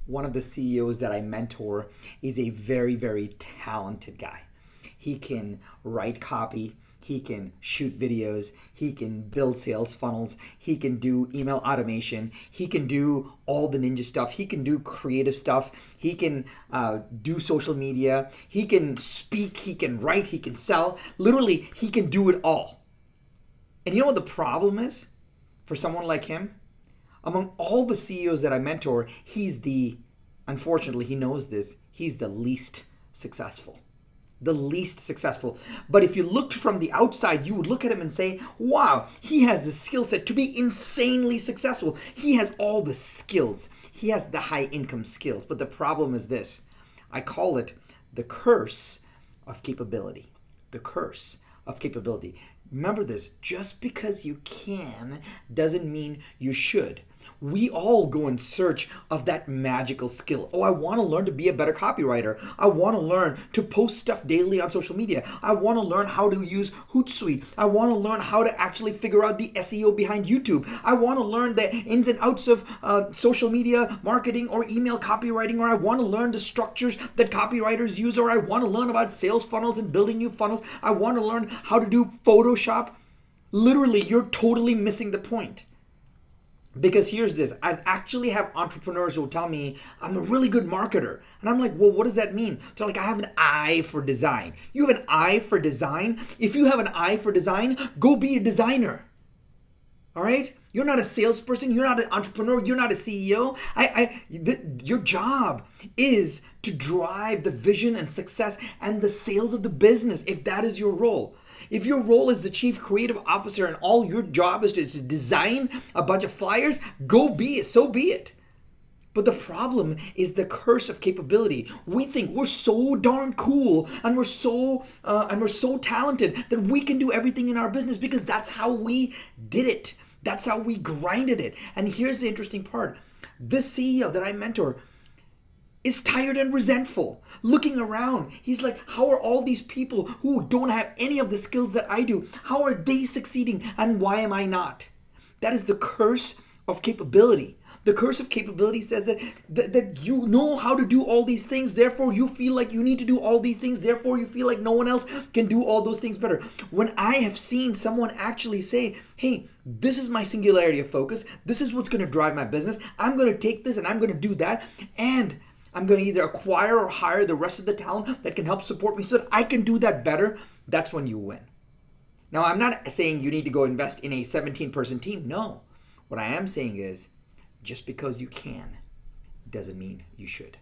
one of the CEOs that I mentor is a very, very talented guy. He can write copy, he can shoot videos, he can build sales funnels, he can do email automation, he can do all the ninja stuff, he can do creative stuff, he can do social media, he can speak, he can write, he can sell. Literally, he can do it all. And you know what the problem is for someone like him? Among all the CEOs that I mentor, unfortunately, he knows this, he's the least successful. The least successful. But if you looked from the outside, you would look at him and say, wow, he has the skill set to be insanely successful. He has all the skills. He has the high income skills. But the problem is this. I call it the curse of capability. The curse of capability. Remember this, just because you can doesn't mean you should. We all go in search of that magical skill. Oh, I want to learn to be a better copywriter. I want to learn to post stuff daily on social media. I want to learn how to use Hootsuite. I want to learn how to actually figure out the SEO behind YouTube. I want to learn the ins and outs of social media marketing or email copywriting, or I want to learn the structures that copywriters use, or I want to learn about sales funnels and building new funnels. I want to learn how to do Photoshop. Literally, you're totally missing the point. Because here's this, I actually have entrepreneurs who will tell me I'm a really good marketer. And I'm like, well, what does that mean? They're like, I have an eye for design. You have an eye for design? If you have an eye for design, go be a designer. All right? You're not a salesperson. You're not an entrepreneur. You're not a CEO. Your job is to drive the vision and success and the sales of the business, if that is your role. If your role is the chief creative officer and all your job is to design a bunch of flyers, go be it, so be it. But the problem is the curse of capability. We think we're so darn cool and we're so talented that we can do everything in our business because that's how we did it. That's how we grinded it. And here's the interesting part. This CEO that I mentor is tired and resentful, looking around. He's like, how are all these people who don't have any of the skills that I do, how are they succeeding and why am I not? That is the curse of capability. The curse of capability says that you know how to do all these things, therefore you feel like you need to do all these things, therefore you feel like no one else can do all those things better. When I have seen someone actually say, hey, this is my singularity of focus, this is what's going to drive my business, I'm going to take this and I'm going to do that, and I'm going to either acquire or hire the rest of the talent that can help support me so that I can do that better, that's when you win. Now, I'm not saying you need to go invest in a 17-person team. No. What I am saying is, just because you can doesn't mean you should.